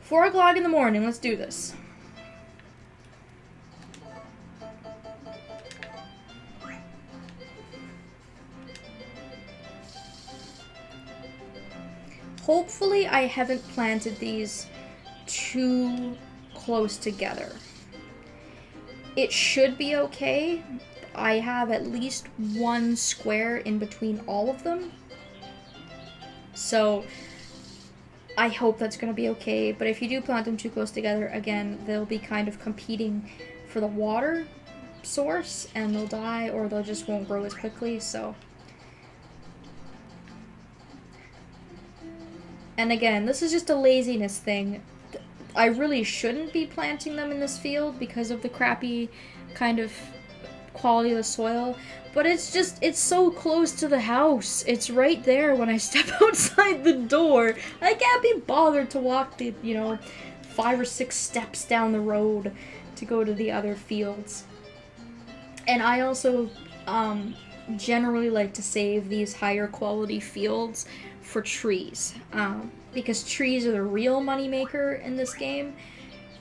4 o'clock in the morning, let's do this. Hopefully I haven't planted these too close together. It should be okay. I have at least 1 square in between all of them. So I hope that's going to be okay. But if you do plant them too close together, again, they'll be kind of competing for the water source and they'll die, or they just won't grow as quickly. So, and again, this is just a laziness thing. I really shouldn't be planting them in this field because of the crappy kind of quality of the soil, but it's so close to the house. It's right there when I step outside the door. I can't be bothered to walk the, 5 or 6 steps down the road to go to the other fields. And I also generally like to save these higher quality fields for trees, because trees are the real moneymaker in this game.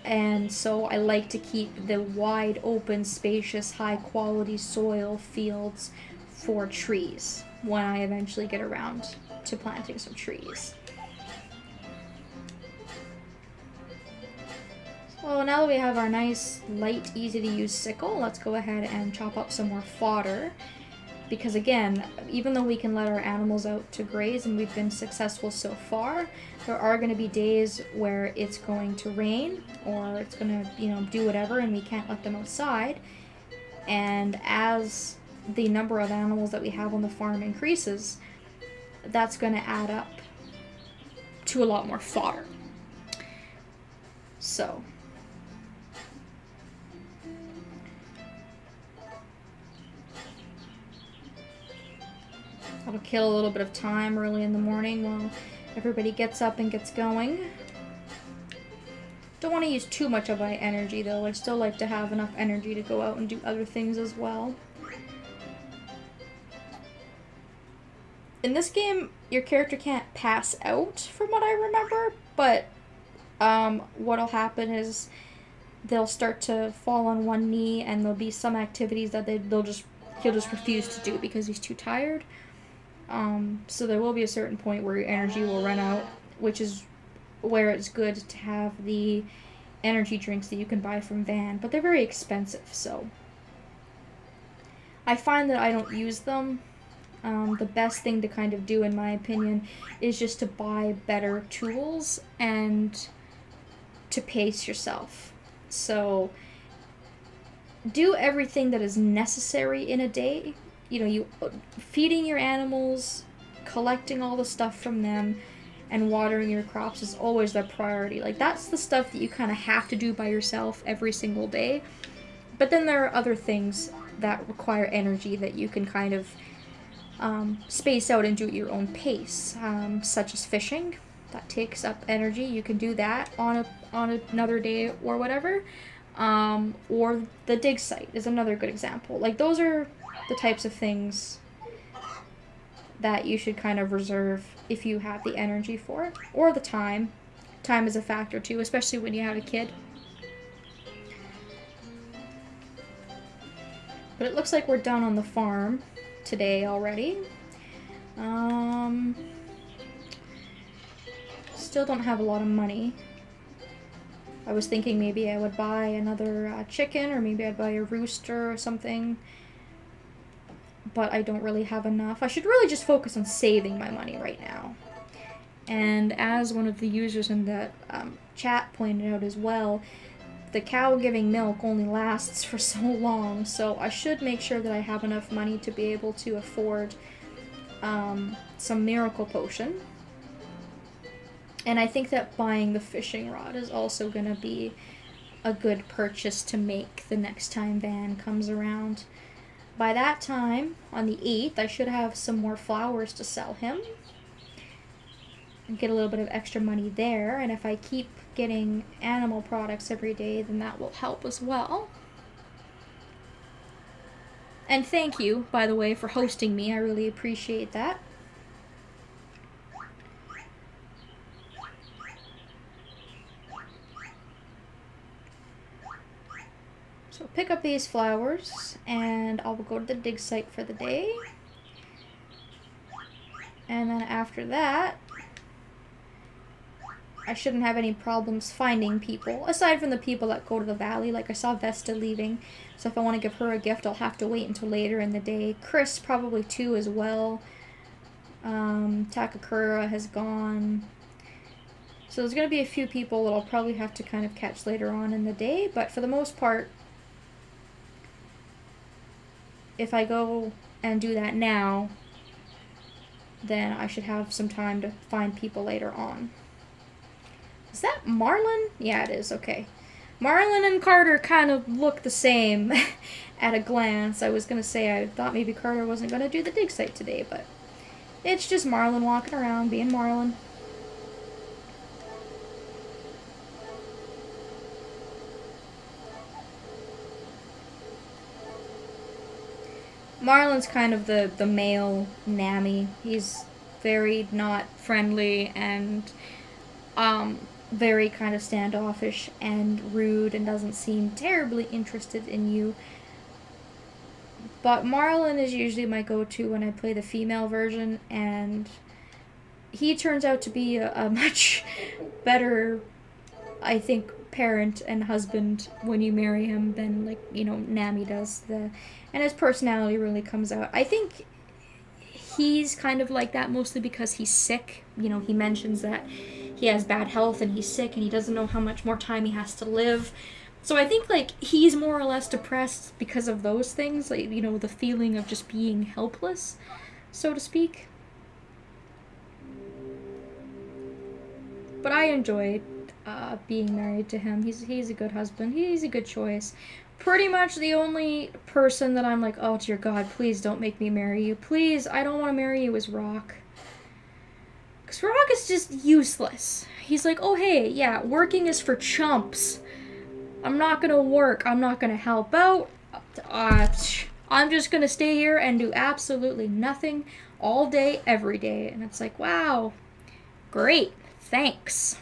And so I like to keep the wide open, spacious, high quality soil fields for trees when I eventually get around to planting some trees. So now that we have our nice, light, easy to use sickle, let's go ahead and chop up some more fodder. Because again, even though we can let our animals out to graze and we've been successful so far, there are going to be days where it's going to rain or it's going to, do whatever and we can't let them outside. And as the number of animals that we have on the farm increases, that's going to add up to a lot more fodder. So that'll kill a little bit of time early in the morning while everybody gets up and gets going. Don't want to use too much of my energy though. I still like to have enough energy to go out and do other things as well. In this game, your character can't pass out from what I remember, but what'll happen is they'll start to fall on one knee and there'll be some activities that he'll just refuse to do because he's too tired. So there will be a certain point where your energy will run out, which is where it's good to have the energy drinks that you can buy from Van, but they're very expensive, so I find that I don't use them. The best thing to kind of do, in my opinion, is just to buy better tools and to pace yourself. So do everything that is necessary in a day. You feeding your animals, collecting all the stuff from them, and watering your crops is always the priority. Like, that's the stuff that you kind of have to do by yourself every single day. But then there are other things that require energy that you can kind of space out and do at your own pace, such as fishing. That takes up energy. You can do that on another day or whatever. Or the dig site is another good example. Like, those are the types of things that you should kind of reserve if you have the energy for it, or the time. Time is a factor too, especially when you have a kid. But it looks like we're done on the farm today already. Still don't have a lot of money. I was thinking maybe I would buy another chicken, or maybe I'd buy a rooster or something. But I don't really have enough. I should really just focus on saving my money right now. And as one of the users in the chat pointed out as well, the cow giving milk only lasts for so long, so I should make sure that I have enough money to be able to afford some miracle potion. And I think that buying the fishing rod is also going to be a good purchase to make the next time Van comes around. By that time, on the 8th, I should have some more flowers to sell him and get a little bit of extra money there. And if I keep getting animal products every day, then that will help as well. And thank you, by the way, for hosting me. I really appreciate that. So pick up these flowers, and I'll go to the dig site for the day. And then after that, I shouldn't have any problems finding people, aside from the people that go to the valley. Like, I saw Vesta leaving, so if I want to give her a gift, I'll have to wait until later in the day. Chris probably too as well. Takakura has gone. So there's going to be a few people that I'll probably have to kind of catch later on in the day, but for the most part, if I go and do that now, then I should have some time to find people later on. Is that Marlon? Yeah, it is. Okay. Marlon and Carter kind of look the same at a glance. I was going to say I thought maybe Carter wasn't going to do the dig site today, but it's just Marlon walking around being Marlon. Marlon's kind of the male Nami. He's very not friendly and very kind of standoffish and rude and doesn't seem terribly interested in you. But Marlon is usually my go-to when I play the female version, and he turns out to be a much better, I think, parent and husband when you marry him than, like, you know, Nami does. And his personality really comes out. I think he's kind of like that mostly because he's sick. You know, he mentions that he has bad health and he's sick and he doesn't know how much more time he has to live. So I think, like, he's more or less depressed because of those things, like, you know, the feeling of just being helpless, so to speak. But I enjoyed being married to him. He's a good husband. He's a good choice. Pretty much the only person that I'm like, oh dear God, please don't make me marry you. Please, I don't want to marry you, is Rock. Because Rock is just useless. He's like, oh hey, yeah, working is for chumps. I'm not gonna work. I'm not gonna help out. I'm just gonna stay here and do absolutely nothing all day, every day. And it's like, wow, great, thanks.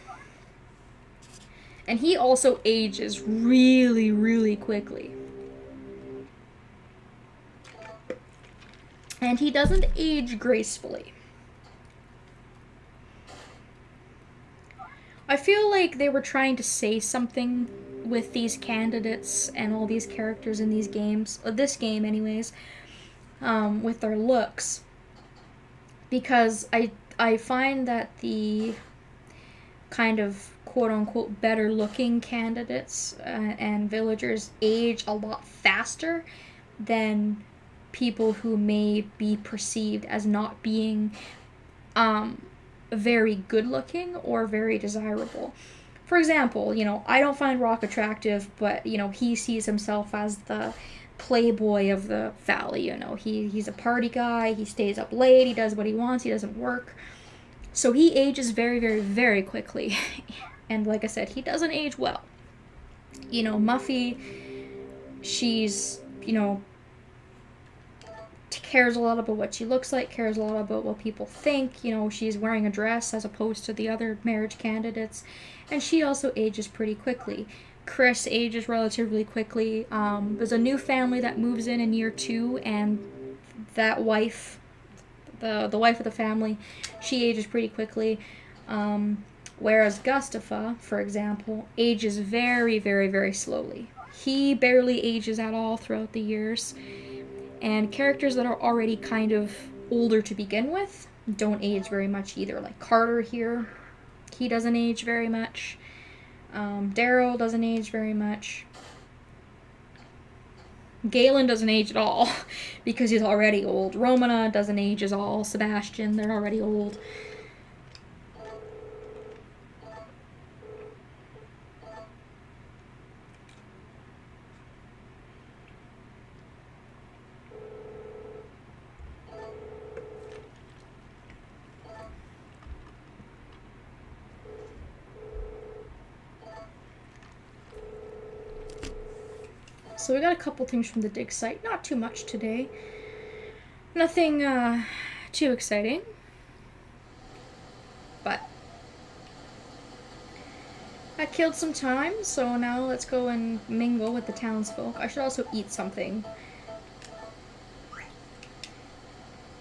And he also ages really, really quickly. And he doesn't age gracefully. I feel like they were trying to say something with these candidates and all these characters in these games, this game anyways, with their looks. Because I find that the kind of quote-unquote better-looking candidates and villagers age a lot faster than people who may be perceived as not being very good-looking or very desirable. For example, you know, I don't find Rock attractive, but, you know, he sees himself as the playboy of the valley, you know. He's a party guy, he stays up late, he does what he wants, he doesn't work. So he ages very, very, very quickly. And like I said, he doesn't age well. You know, Muffy, she's, you know, cares a lot about what she looks like, cares a lot about what people think. You know, she's wearing a dress as opposed to the other marriage candidates. And she also ages pretty quickly. Chris ages relatively quickly. There's a new family that moves in year 2, and that wife, the wife of the family, she ages pretty quickly. Whereas Gustafa, for example, ages very, very, very slowly. He barely ages at all throughout the years. And characters that are already kind of older to begin with don't age very much either. Like Carter here, he doesn't age very much. Daryl doesn't age very much. Galen doesn't age at all because he's already old. Romana doesn't age at all. Sebastian, they're already old. So we got a couple things from the dig site. Not too much today. Nothing too exciting. But I killed some time, so now let's go and mingle with the townsfolk. I should also eat something.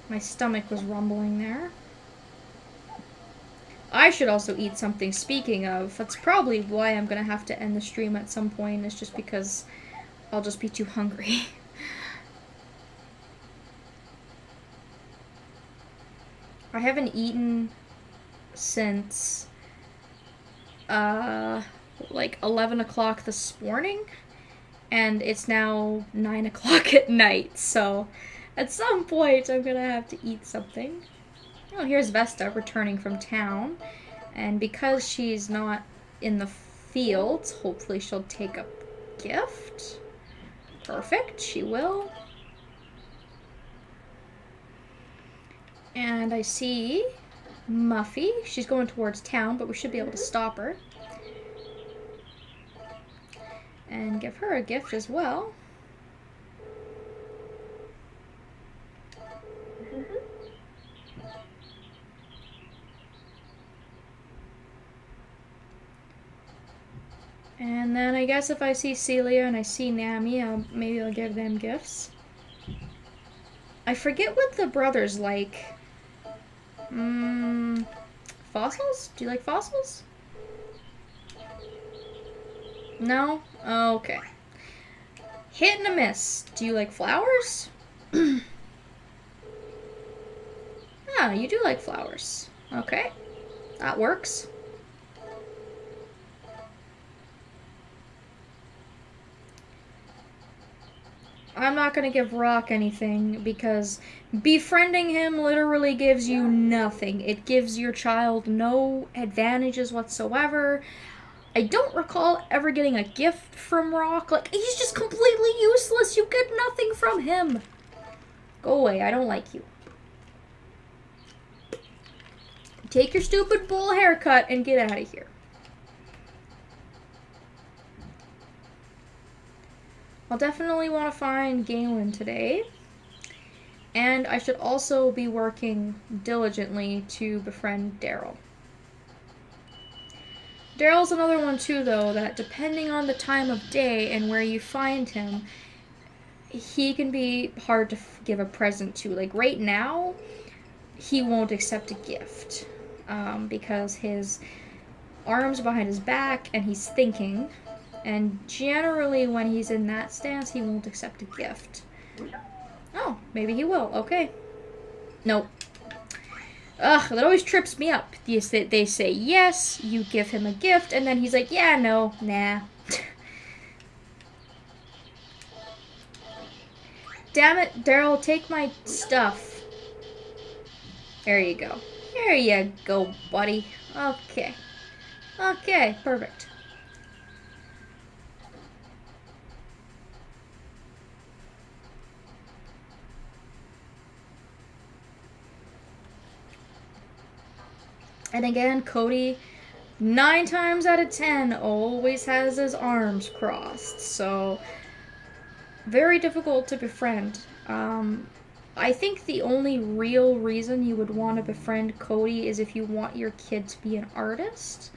My stomach was rumbling there. I should also eat something. Speaking of, that's probably why I'm gonna have to end the stream at some point. It's just because I'll just be too hungry. I haven't eaten since like 11 o'clock this morning, and it's now 9 o'clock at night, so at some point I'm gonna have to eat something. Oh, here's Vesta returning from town, and because she's not in the fields, hopefully she'll take a gift. Perfect, she will. And I see Muffy. She's going towards town, but we should be able to stop her. And give her a gift as well. And then I guess if I see Celia and I see Nami, maybe I'll give them gifts. I forget what the brothers like. Fossils? Do you like fossils? No? Okay. Hit and a miss. Do you like flowers? Ah, you do like flowers. Okay. That works. I'm not gonna give Rock anything because befriending him literally gives you nothing. It gives your child no advantages whatsoever. I don't recall ever getting a gift from Rock. Like, he's just completely useless. You get nothing from him. Go away. I don't like you. Take your stupid bowl haircut and get out of here. I'll definitely want to find Galen today. And I should also be working diligently to befriend Daryl. Daryl's another one too, though, that depending on the time of day and where you find him, he can be hard to give a present to. Like, right now, he won't accept a gift because his arm's behind his back and he's thinking. And generally, when he's in that stance, he won't accept a gift. Oh, maybe he will. Okay. Nope. Ugh, that always trips me up. They say yes, you give him a gift, and then he's like, yeah, no, nah. Damn it, Daryl, take my stuff. There you go. There you go, buddy. Okay. Okay, perfect. And again, Cody, 9 times out of 10, always has his arms crossed. So, very difficult to befriend. I think the only real reason you would want to befriend Cody is if you want your kid to be an artist.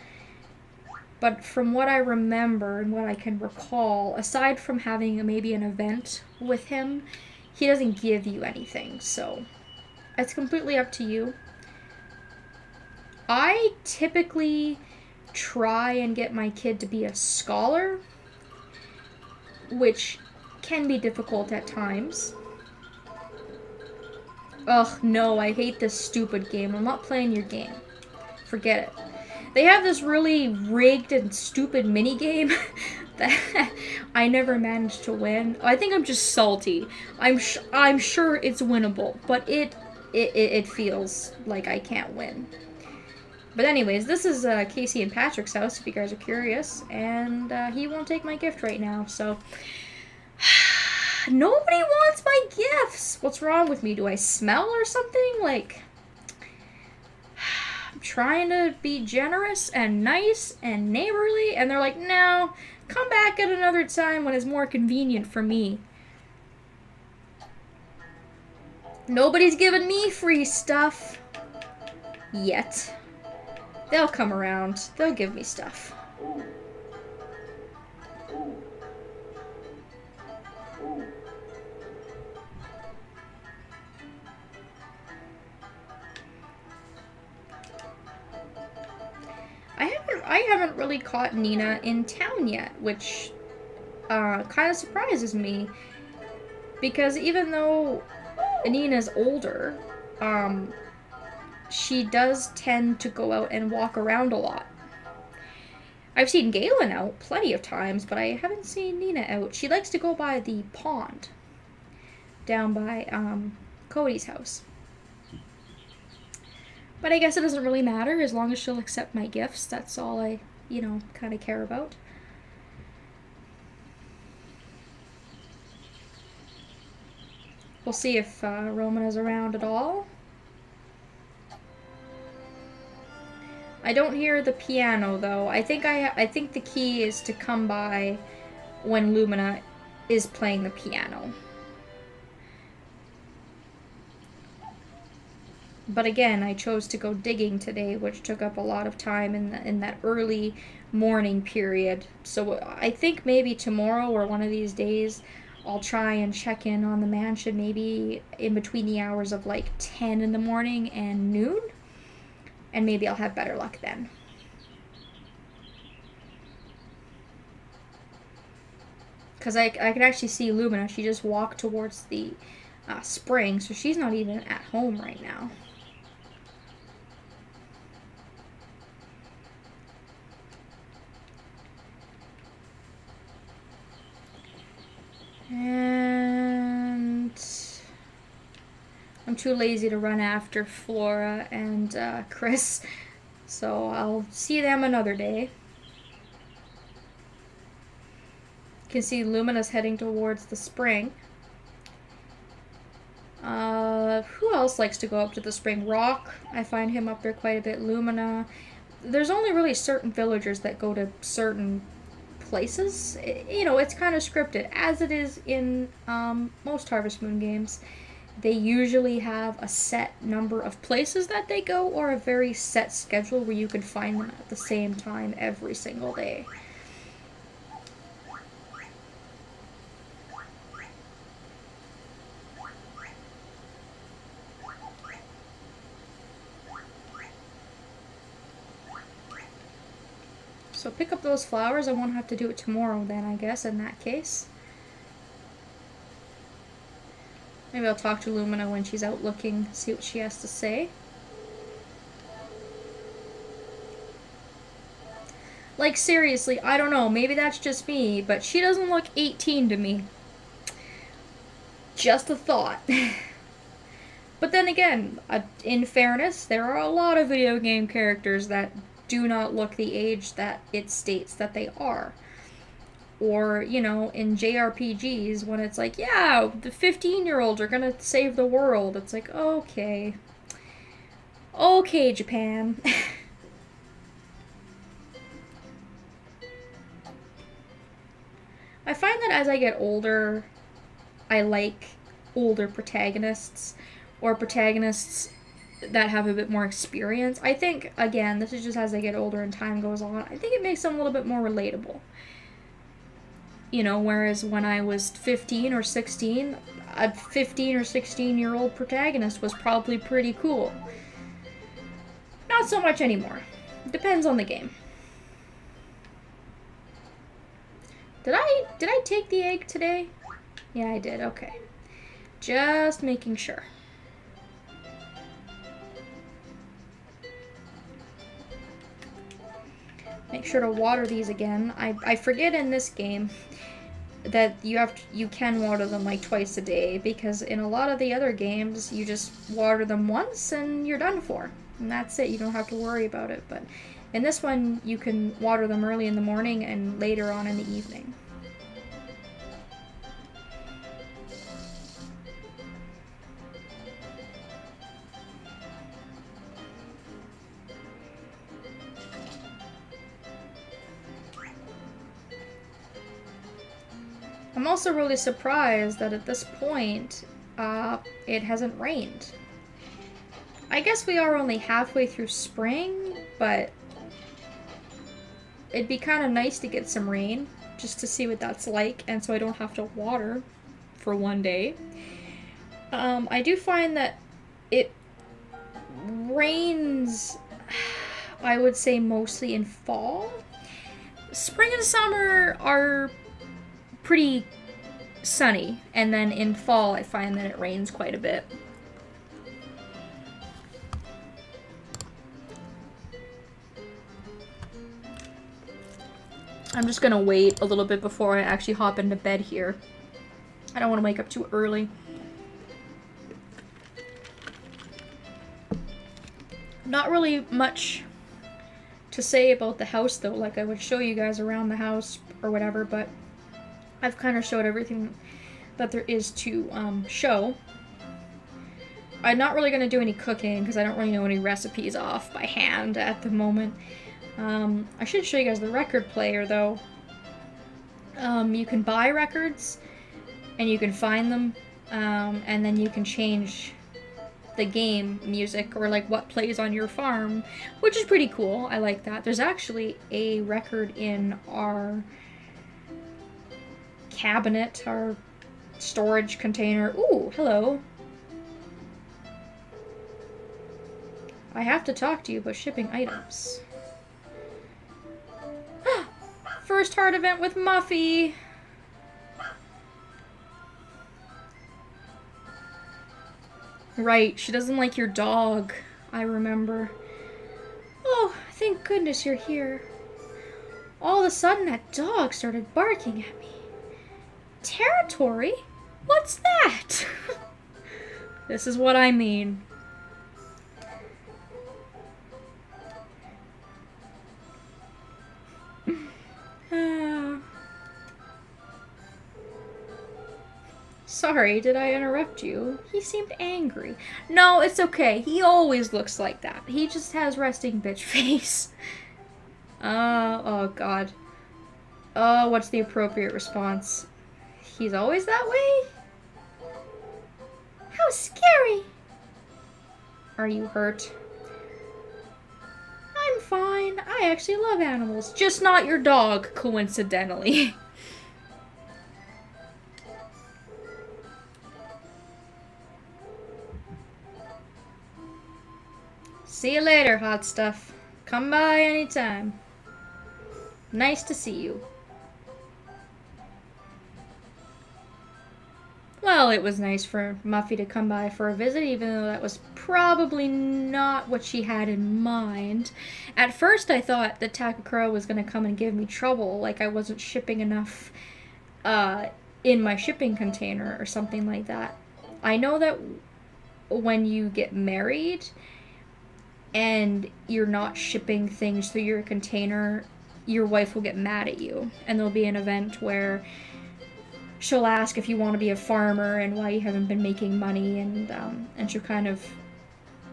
But from what I remember and what I can recall, aside from having maybe an event with him, he doesn't give you anything. So, it's completely up to you. I typically try and get my kid to be a scholar, which can be difficult at times. Ugh, no, I hate this stupid game. I'm not playing your game. Forget it. They have this really rigged and stupid mini-game that I never managed to win. I think I'm just salty. I'm sure it's winnable, but it feels like I can't win. But anyways, this is Casey and Patrick's house, if you guys are curious. And he won't take my gift right now, so... Nobody wants my gifts! What's wrong with me? Do I smell or something? Like... I'm trying to be generous and nice and neighborly, and they're like, no, come back at another time when it's more convenient for me. Nobody's giving me free stuff. Yet. They'll come around. They'll give me stuff. I haven't really caught Nina in town yet, which kind of surprises me. Because even though Nina's older, she does tend to go out and walk around a lot. I've seen Galen out plenty of times, but I haven't seen Nina out. She likes to go by the pond down by Cody's house. But I guess it doesn't really matter as long as she'll accept my gifts. That's all I, you know, kind of care about. We'll see if Roman is around at all. I don't hear the piano though. I think the key is to come by when Lumina is playing the piano. But again, I chose to go digging today, which took up a lot of time in that early morning period. So I think maybe tomorrow or one of these days I'll try and check in on the mansion maybe in between the hours of like 10 in the morning and noon. And maybe I'll have better luck then. Because I can actually see Lumina. She just walked towards the spring, so she's not even at home right now. And I'm too lazy to run after Flora and Chris, so I'll see them another day. You can see Lumina's heading towards the spring. Who else likes to go up to the spring? Rock, I find him up there quite a bit. Lumina. There's only really certain villagers that go to certain places. You know, it's kind of scripted, as it is in most Harvest Moon games. They usually have a set number of places that they go, or a very set schedule where you can find them at the same time every single day. So pick up those flowers. I won't have to do it tomorrow then, I guess, in that case. Maybe I'll talk to Lumina when she's out looking, see what she has to say. Like, seriously, I don't know, maybe that's just me, but she doesn't look 18 to me. Just a thought. But then again, in fairness, there are a lot of video game characters that do not look the age that it states that they are. Or, you know, in JRPGs, when it's like, yeah, the 15-year-olds are gonna save the world. It's like, okay. Okay, Japan. I find that as I get older, I like older protagonists, or protagonists that have a bit more experience. I think, again, this is just as I get older and time goes on, I think it makes them a little bit more relatable. You know, whereas when I was 15 or 16, a 15 or 16-year-old protagonist was probably pretty cool. Not so much anymore. Depends on the game. Did I take the egg today? Yeah, I did. Okay. Just making sure. Make sure to water these again. I forget in this game that you can water them like twice a day, because in a lot of the other games you just water them once and you're done for. And that's it. You don't have to worry about it. But in this one, you can water them early in the morning and later on in the evening. I'm also really surprised that at this point, it hasn't rained. I guess we are only halfway through spring, but it'd be kind of nice to get some rain, just to see what that's like, and so I don't have to water for one day. I do find that it rains I would say mostly in fall. Spring and summer are pretty sunny, and then in fall I find that it rains quite a bit. I'm just gonna wait a little bit before I actually hop into bed here. I don't want to wake up too early. Not really much to say about the house though, like I would show you guys around the house or whatever, but I've kind of showed everything that there is to show. I'm not really going to do any cooking because I don't really know any recipes off by hand at the moment. I should show you guys the record player though. You can buy records and you can find them, and then you can change the game music or like what plays on your farm, which is pretty cool. I like that. There's actually a record in our cabinet, our storage container. Ooh, hello. I have to talk to you about shipping items. First heart event with Muffy. Right, she doesn't like your dog, I remember. Oh, thank goodness you're here. All of a sudden, that dog started barking at me. Territory? What's that? This is what I mean. Sorry, did I interrupt you? He seemed angry. No, it's okay. He always looks like that. He just has resting bitch face. Oh god. Oh, what's the appropriate response? He's always that way? How scary! Are you hurt? I'm fine. I actually love animals. Just not your dog, coincidentally. See you later, hot stuff. Come by anytime. Nice to see you. Well, it was nice for Muffy to come by for a visit, even though that was probably not what she had in mind. At first, I thought that Takakura was going to come and give me trouble, like I wasn't shipping enough in my shipping container or something like that. I know that when you get married and you're not shipping things through your container, your wife will get mad at you. And there'll be an event where she'll ask if you want to be a farmer and why you haven't been making money, and she'll kind of,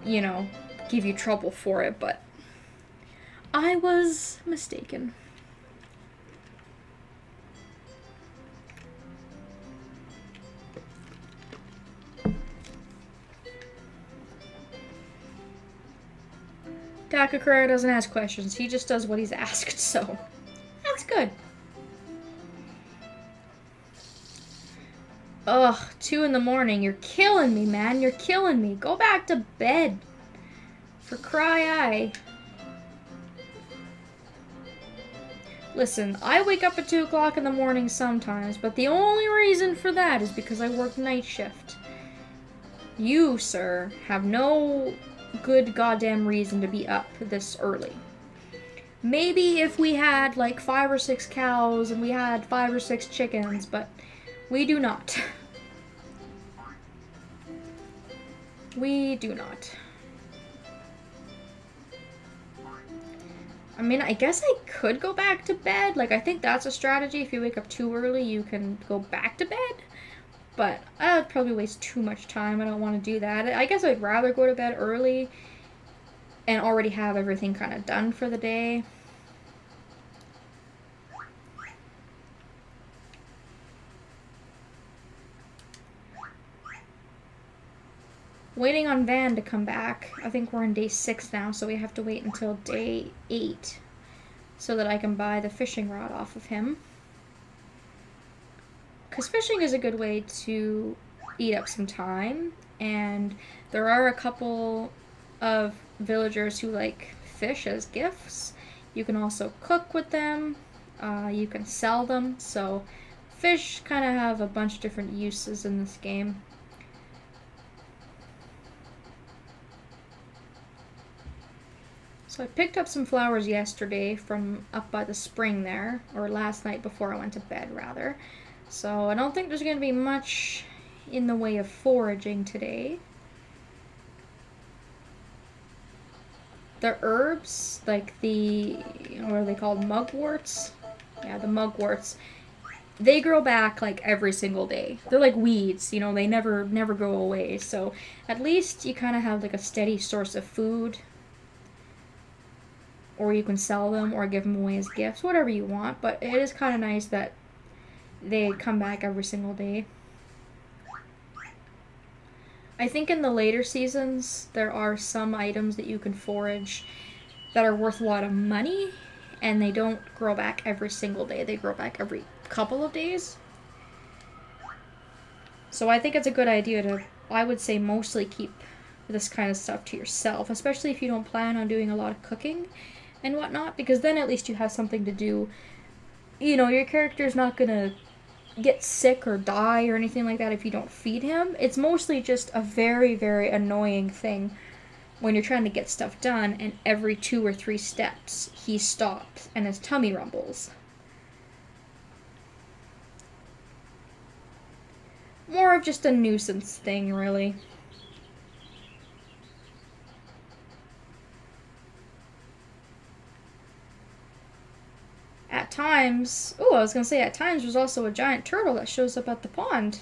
you know, give you trouble for it, but I was mistaken. Takakura doesn't ask questions, he just does what he's asked, so that's good. Ugh, 2 in the morning. You're killing me, man. You're killing me. Go back to bed. For cry-eye. Listen, I wake up at 2 o'clock in the morning sometimes, but the only reason for that is because I work night shift. You, sir, have no good goddamn reason to be up this early. Maybe if we had like 5 or 6 cows and we had 5 or 6 chickens, but we do not. We do not. I mean, I guess I could go back to bed. Like, I think that's a strategy. If you wake up too early, you can go back to bed. But I would probably waste too much time. I don't want to do that. I guess I'd rather go to bed early and already have everything kind of done for the day. Waiting on Van to come back. I think we're on day 6 now, so we have to wait until day 8 so that I can buy the fishing rod off of him. Because fishing is a good way to eat up some time, and there are a couple of villagers who like fish as gifts. You can also cook with them. You can sell them. So fish kind of have a bunch of different uses in this game. So I picked up some flowers yesterday from up by the spring there, or last night before I went to bed, rather. So I don't think there's going to be much in the way of foraging today. The herbs, like the, what are they called, mugworts? Yeah, the mugworts. They grow back like every single day. They're like weeds, you know, they never go away. So at least you kind of have like a steady source of food. Or you can sell them or give them away as gifts, whatever you want. But it is kind of nice that they come back every single day. I think in the later seasons, there are some items that you can forage that are worth a lot of money, and they don't grow back every single day. They grow back every couple of days. So I think it's a good idea to, I would say, mostly keep this kind of stuff to yourself, especially if you don't plan on doing a lot of cooking and whatnot, because then at least you have something to do. You know, your character's not gonna get sick or die or anything like that if you don't feed him. It's mostly just a very, very annoying thing when you're trying to get stuff done and every 2 or 3 steps he stops and his tummy rumbles. More of just a nuisance thing, really. At times, I was gonna say at times there's also a giant turtle that shows up at the pond.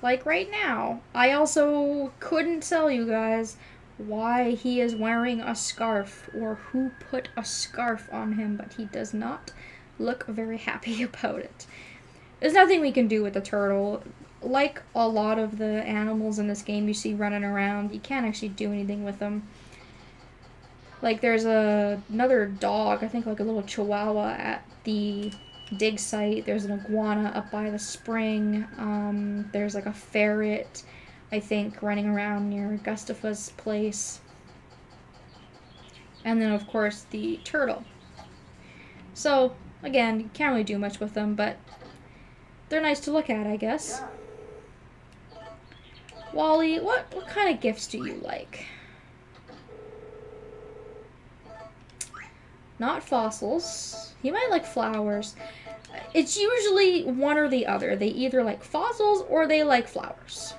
Like right now. I also couldn't tell you guys why he is wearing a scarf or who put a scarf on him, but he does not look very happy about it. There's nothing we can do with the turtle. Like a lot of the animals in this game you see running around, you can't actually do anything with them. Like, there's another dog, I think like a little chihuahua at the dig site. There's an iguana up by the spring. There's like a ferret, I think, running around near Gustafa's place. And then, of course, the turtle. So, again, you can't really do much with them, but they're nice to look at, I guess. Wally, what kind of gifts do you like? Not fossils. He might like flowers. It's usually one or the other. They either like fossils or they like flowers.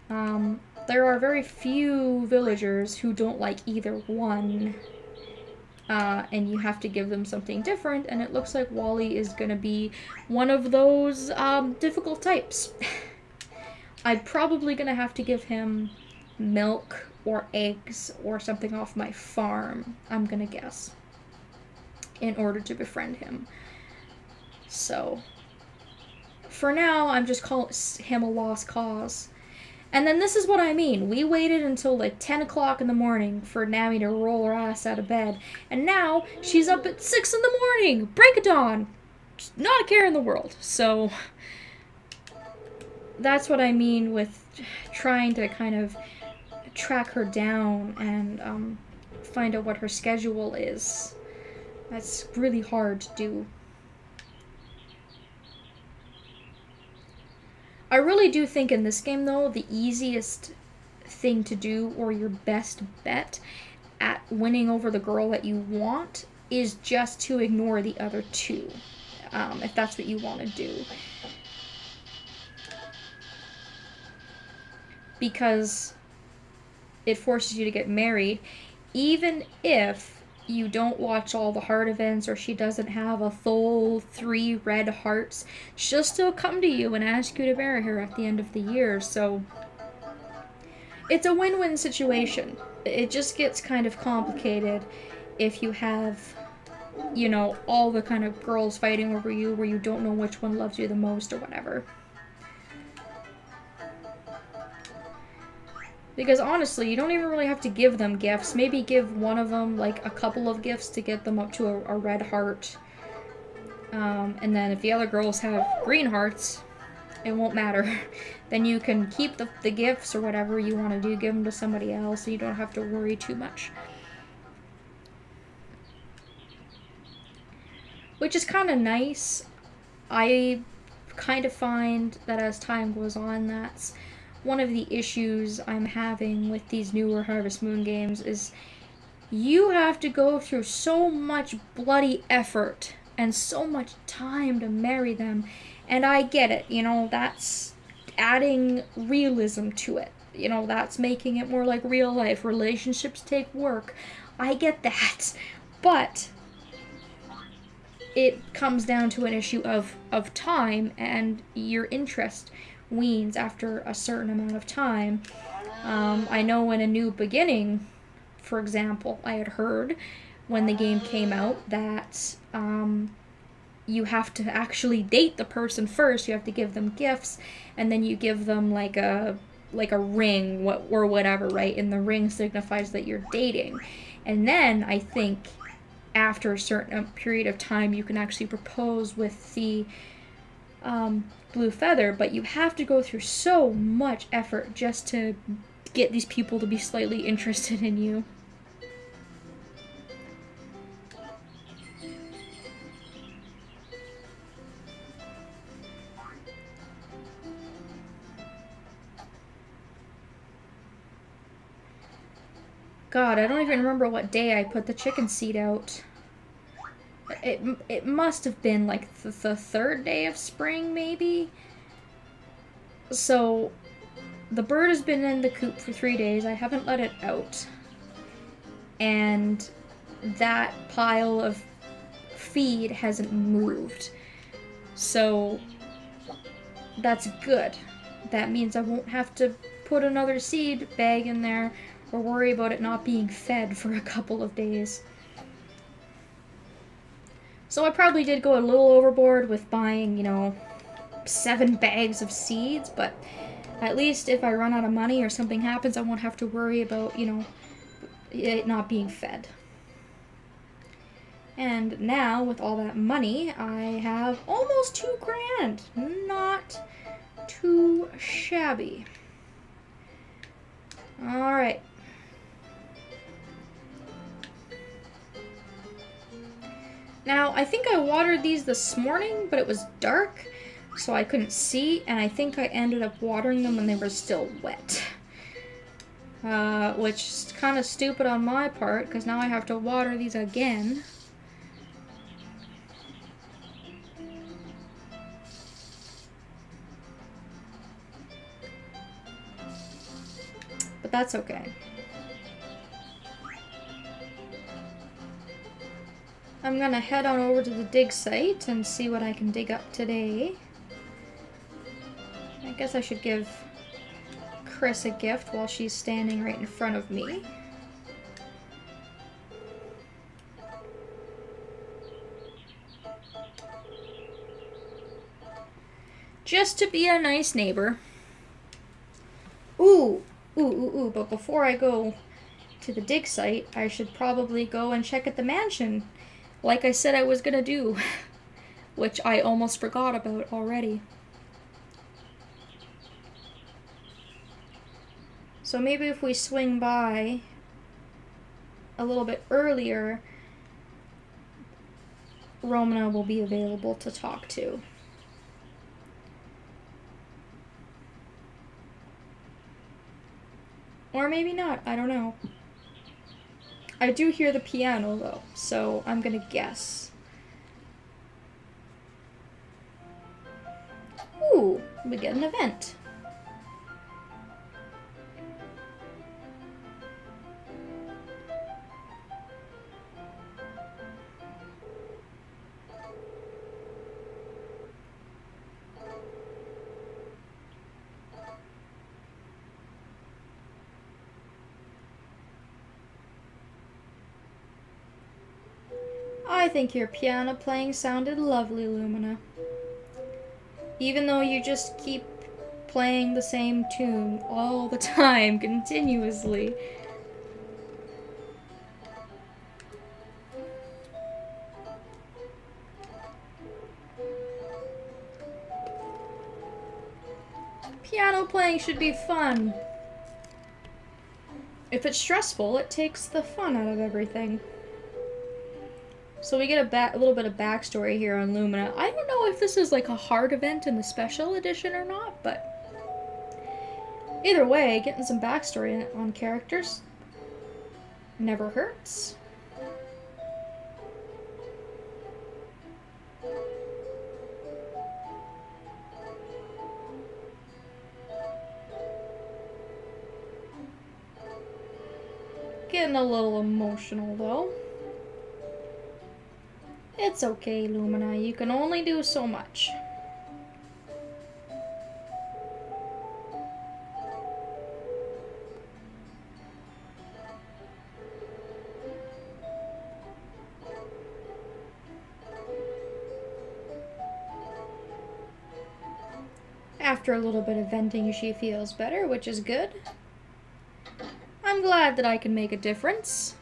There are very few villagers who don't like either one. And you have to give them something different, and it looks like Wally is going to be one of those difficult types. I'm probably going to have to give him milk or eggs or something off my farm, I'm going to guess, in order to befriend him. So, for now, I'm just calling him a lost cause. And then this is what I mean. We waited until like 10 o'clock in the morning for Nami to roll her ass out of bed. And now, she's up at 6 in the morning! Break of dawn! Not a care in the world. So, that's what I mean with trying to kind of track her down and find out what her schedule is. That's really hard to do. I really do think in this game, though, the easiest thing to do, or your best bet at winning over the girl that you want, is just to ignore the other two, if that's what you want to do. Because it forces you to get married, even if you don't watch all the heart events, or she doesn't have a full 3 red hearts, she'll still come to you and ask you to marry her at the end of the year. So it's a win-win situation. It just gets kind of complicated if you have, you know, all the kind of girls fighting over you where you don't know which one loves you the most or whatever. Because honestly, you don't even really have to give them gifts. Maybe give one of them like a couple of gifts to get them up to a red heart. And then if the other girls have green hearts, it won't matter. Then you can keep the gifts or whatever you want to do, give them to somebody else, so you don't have to worry too much. which is kind of nice. I kind of find that as time goes on, that's one of the issues I'm having with these newer Harvest Moon games is you have to go through so much bloody effort and so much time to marry them. And I get it, you know, that's adding realism to it. You know, that's making it more like real life. Relationships take work. I get that. But it comes down to an issue of time, and your interest weans after a certain amount of time. I know in A New Beginning, for example, I had heard when the game came out that you have to actually date the person first. You have to give them gifts, and then you give them like a ring or whatever, right? And the ring signifies that you're dating. And then I think after a certain period of time you can actually propose with the blue feather, but you have to go through so much effort just to get these people to be slightly interested in you. God, I don't even remember what day I put the chicken seed out. It must have been like the third day of spring, maybe? So, the bird has been in the coop for 3 days. I haven't let it out. And that pile of feed hasn't moved. So, that's good. That means I won't have to put another seed bag in there or worry about it not being fed for a couple of days. So I probably did go a little overboard with buying, you know, 7 bags of seeds, but at least if I run out of money or something happens, I won't have to worry about, you know, it not being fed. And now, with all that money, I have almost 2 grand. Not too shabby. Alright. Now, I think I watered these this morning, but it was dark, so I couldn't see, and I think I ended up watering them when they were still wet. Which is kind of stupid on my part, because now I have to water these again. But that's okay. I'm gonna head on over to the dig site and see what I can dig up today. I guess I should give Chris a gift while she's standing right in front of me. Just to be a nice neighbor. Ooh, but before I go to the dig site, I should probably go and check at the mansion, like I said I was gonna do, which I almost forgot about already. So maybe if we swing by a little bit earlier, Romana will be available to talk to. Or maybe not, I don't know. I do hear the piano though, so I'm gonna guess. Ooh, we get an event. I think your piano playing sounded lovely, Lumina. Even though you just keep playing the same tune all the time, continuously. Piano playing should be fun. If it's stressful, it takes the fun out of everything. So we get a little bit of backstory here on Lumina. I don't know if this is like a hard event in the special edition or not, but either way, getting some backstory on characters never hurts. Getting a little emotional though. It's okay, Lumina. You can only do so much. After a little bit of venting, she feels better, which is good. I'm glad that I can make a difference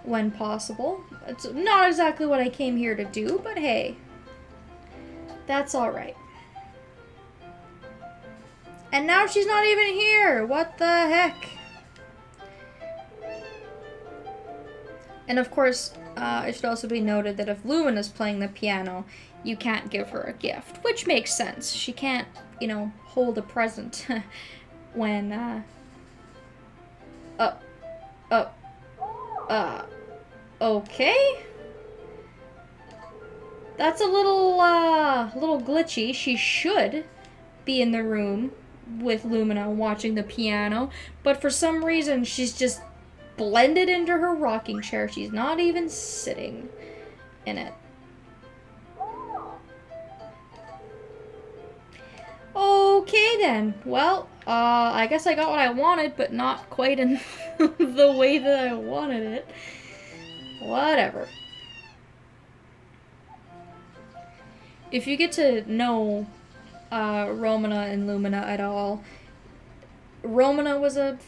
when possible. It's not exactly what I came here to do, but hey, that's alright. And now she's not even here! What the heck? And of course, it should also be noted that if Lumina's playing the piano, you can't give her a gift, which makes sense. She can't, you know, hold a present when, okay? That's a little glitchy. She should be in the room with Lumina watching the piano, but for some reason she's just blended into her rocking chair. She's not even sitting in it. Okay then. Well, I guess I got what I wanted, but not quite in the way that I wanted it. Whatever. If you get to know Romina and Lumina at all, Romina was a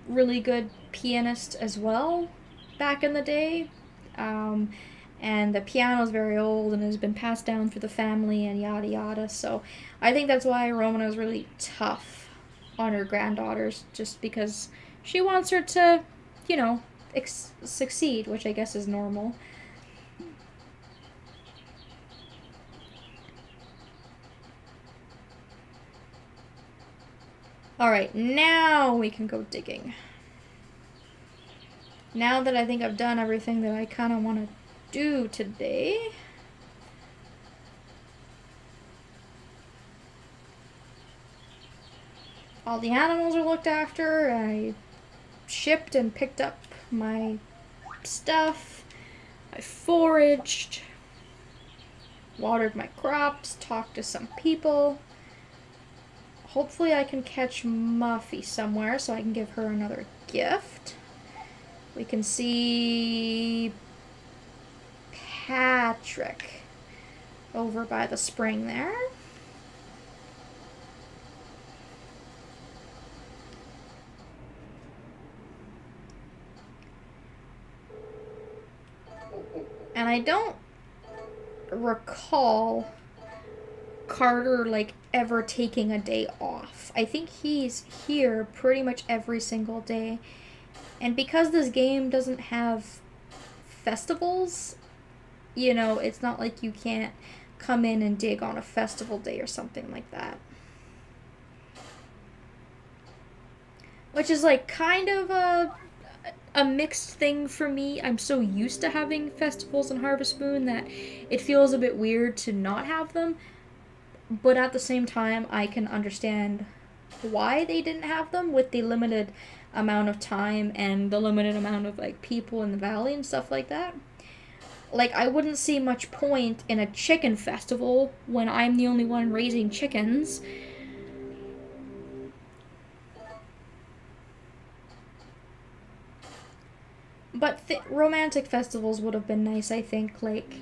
really good pianist as well back in the day. And the piano's very old and has been passed down through the family and yada yada. So I think that's why Romina is really tough on her granddaughters, just because she wants her to, you know, succeed, which I guess is normal. Alright, now we can go digging. Now that I think I've done everything that I kind of want to do today. All the animals are looked after. I shipped and picked up my stuff. I foraged, watered my crops, talked to some people. Hopefully I can catch Muffy somewhere so I can give her another gift. We can see Patrick over by the spring there. And I don't recall Carter, like, ever taking a day off. I think he's here pretty much every single day. And because this game doesn't have festivals, you know, it's not like you can't come in and dig on a festival day or something like that. Which is, like, kind of a mixed thing for me. I'm so used to having festivals in Harvest Moon that it feels a bit weird to not have them. But at the same time, I can understand why they didn't have them with the limited amount of time and the limited amount of, like, people in the valley and stuff like that. Like, I wouldn't see much point in a chicken festival when I'm the only one raising chickens. But romantic festivals would have been nice, I think, like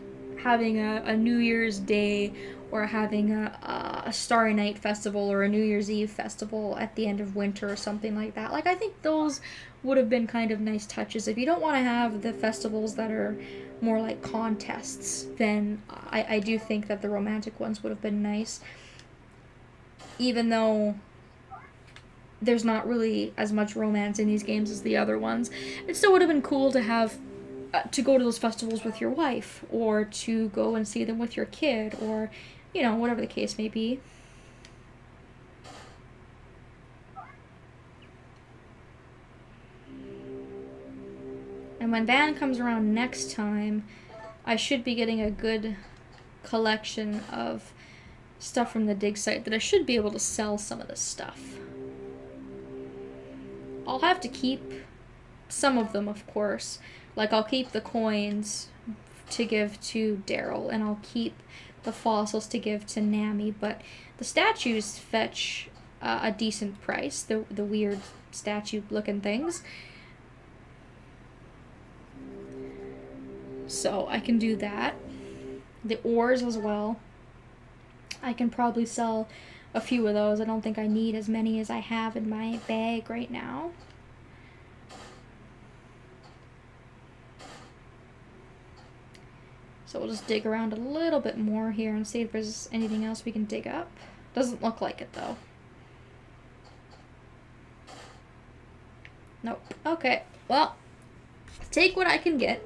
having a New Year's Day or having a Starry Night festival or a New Year's Eve festival at the end of winter or something like that. Like, I think those would have been kind of nice touches. If you don't want to have the festivals that are more like contests, then I do think that the romantic ones would have been nice. Even though there's not really as much romance in these games as the other ones, it still would have been cool to have to go to those festivals with your wife, or to go and see them with your kid, or, you know, whatever the case may be. And when Van comes around next time, I should be getting a good collection of stuff from the dig site that I should be able to sell some of this stuff. I'll have to keep some of them, of course. Like, I'll keep the coins to give to Daryl, and I'll keep the fossils to give to Nami, but the statues fetch a decent price, the weird statue-looking things. So I can do that. The ores as well. I can probably sell a few of those. I don't think I need as many as I have in my bag right now. So we'll just dig around a little bit more here and see if there's anything else we can dig up. Doesn't look like it though. Nope. Okay. Well, take what I can get.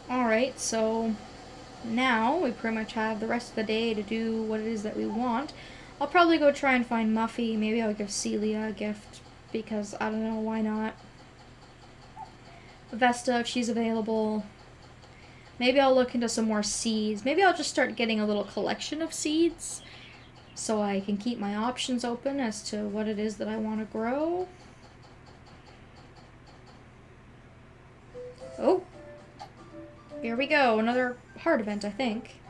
Alright, so now we pretty much have the rest of the day to do what it is that we want. I'll probably go try and find Muffy. Maybe I'll give Celia a gift, because I don't know, why not? Vesta, if she's available. Maybe I'll look into some more seeds. Maybe I'll just start getting a little collection of seeds, so I can keep my options open as to what it is that I want to grow. Oh! Here we go, another heart event, I think.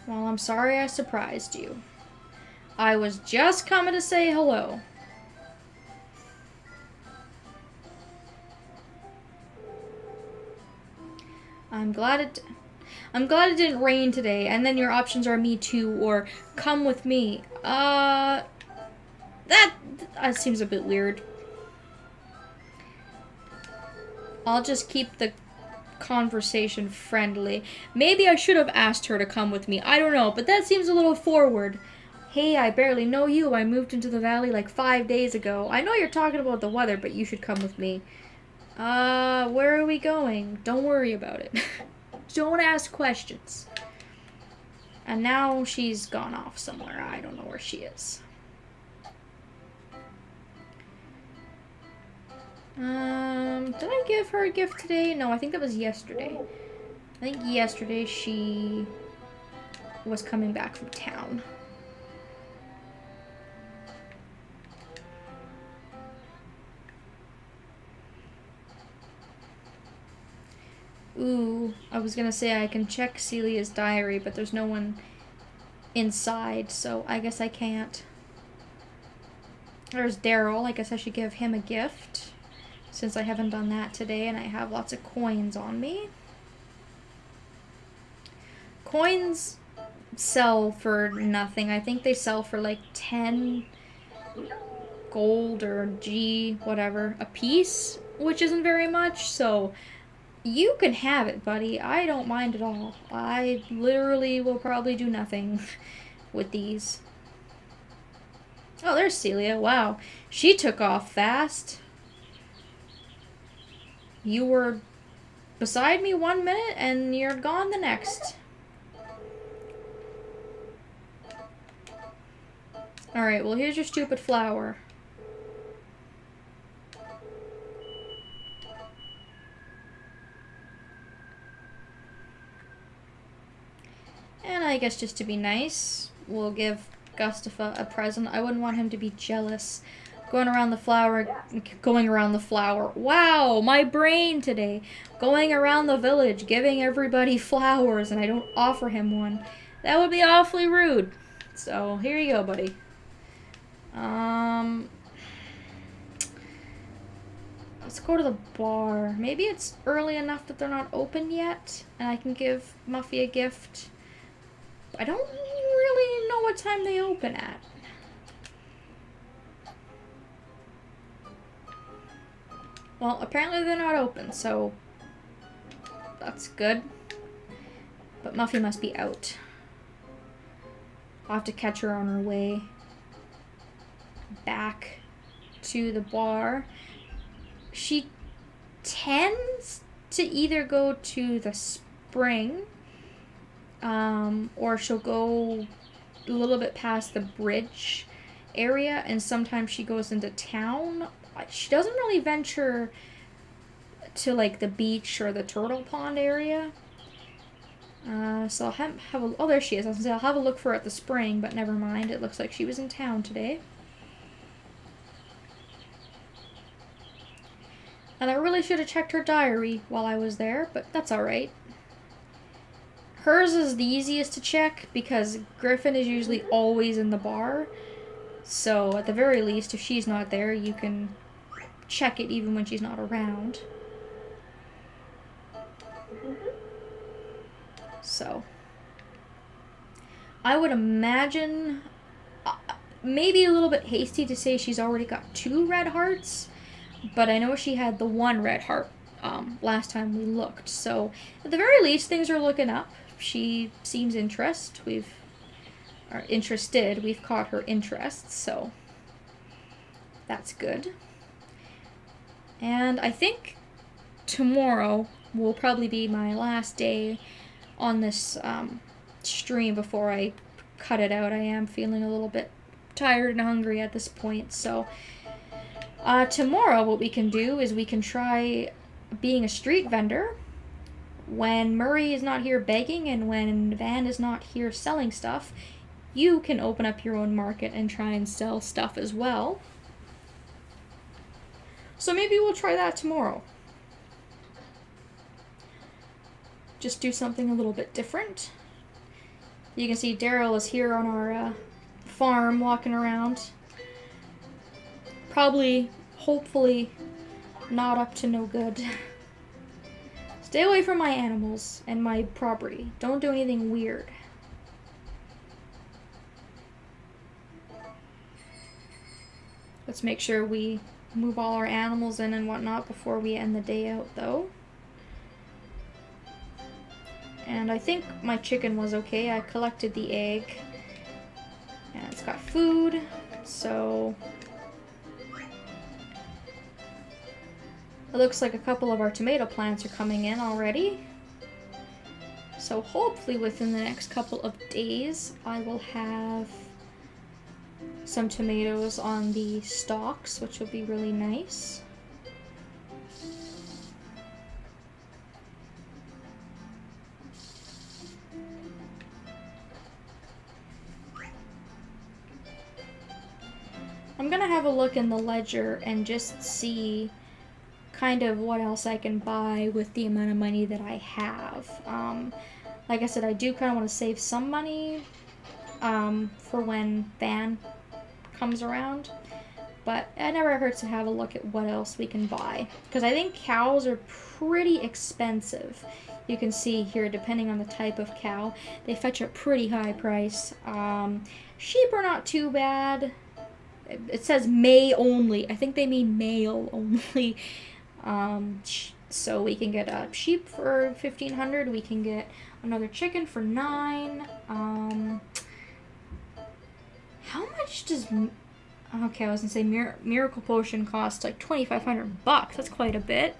Well, I'm sorry I surprised you. I was just coming to say hello. I'm glad it didn't rain today, and then your options are me too, or come with me. That seems a bit weird. I'll just keep the conversation friendly. Maybe I should have asked her to come with me. I don't know, but that seems a little forward. Hey, I barely know you. I moved into the valley like 5 days ago. I know you're talking about the weather, but you should come with me. Where are we going? Don't worry about it. Don't ask questions. And now she's gone off somewhere. I don't know where she is. Did I give her a gift today? No, I think that was yesterday. I think yesterday she was coming back from town. Ooh, I was gonna say I can check Celia's diary, but there's no one inside, so I guess I can't. There's Daryl. I guess I should give him a gift, since I haven't done that today and I have lots of coins on me. Coins sell for nothing. I think they sell for like 10 gold or G, whatever, a piece, which isn't very much, so you can have it, buddy. I don't mind at all. I literally will probably do nothing with these. Oh, there's Celia. Wow. She took off fast. You were beside me 1 minute and you're gone the next. Alright, well here's your stupid flower. And I guess just to be nice, we'll give Gustafa a present. I wouldn't want him to be jealous. Going around the flower. Wow, my brain today. Going around the village, giving everybody flowers, and I don't offer him one. That would be awfully rude. So, here you go, buddy. Let's go to the bar. Maybe it's early enough that they're not open yet, and I can give Muffy a gift. I don't really know what time they open at. Well, apparently they're not open, so that's good. But Muffy must be out. I'll have to catch her on her way back to the bar. She tends to either go to the spring, or she'll go a little bit past the bridge area, and sometimes she goes into town. She doesn't really venture to like the beach or the turtle pond area. So I'll have a, oh, there she is. I was gonna say I'll have a look for her at the spring, but never mind. It looks like she was in town today. And I really should have checked her diary while I was there, but that's alright. Hers is the easiest to check because Griffin is usually always in the bar. So at the very least, if she's not there, you can check it even when she's not around. So I would imagine, maybe a little bit hasty to say she's already got 2 red hearts, but I know she had the 1 red heart last time we looked. So at the very least, things are looking up. She seems interested. We've caught her interest, so that's good. And I think tomorrow will probably be my last day on this stream before I cut it out. I am feeling a little bit tired and hungry at this point, so tomorrow what we can do is we can try being a street vendor when Murray is not here begging and when Van is not here selling stuff. You can open up your own market and try and sell stuff as well. So maybe we'll try that tomorrow. Just do something a little bit different. You can see Daryl is here on our farm walking around. Probably, hopefully, not up to no good. Stay away from my animals and my property. Don't do anything weird. Let's make sure we move all our animals in and whatnot before we end the day out, though. And I think my chicken was okay. I collected the egg. And it's got food, so it looks like a couple of our tomato plants are coming in already. So hopefully within the next couple of days I will have some tomatoes on the stalks, which will be really nice. I'm gonna have a look in the ledger and just see kind of what else I can buy with the amount of money that I have. Like I said, I do kind of want to save some money for when Van comes around, but it never hurts to have a look at what else we can buy, because I think cows are pretty expensive. You can see here, depending on the type of cow, they fetch a pretty high price. Sheep are not too bad. It says May only. I think they mean male only. So we can get a sheep for 1,500. We can get another chicken for 9. How much does... Okay, I was gonna say Miracle Potion costs like 2,500 bucks. That's quite a bit.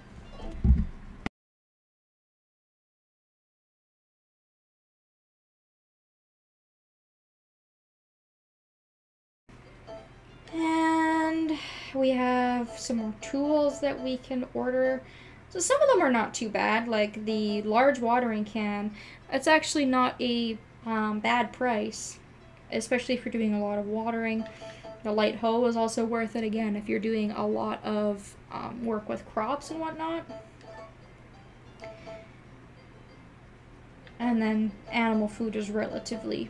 And we have some more tools that we can order. So some of them are not too bad, like the large watering can. It's actually not a bad price, especially if you're doing a lot of watering. The light hoe is also worth it, again, if you're doing a lot of work with crops and whatnot. And then animal food is relatively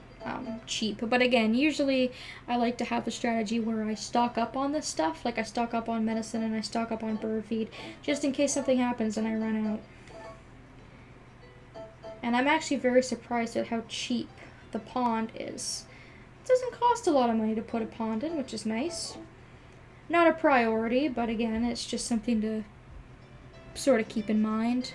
cheap. But again, usually I like to have a strategy where I stock up on this stuff. Like I stock up on medicine and I stock up on bird feed, just in case something happens and I run out. And I'm actually very surprised at how cheap the pond is. It doesn't cost a lot of money to put a pond in, which is nice. Not a priority, but again, it's just something to sort of keep in mind.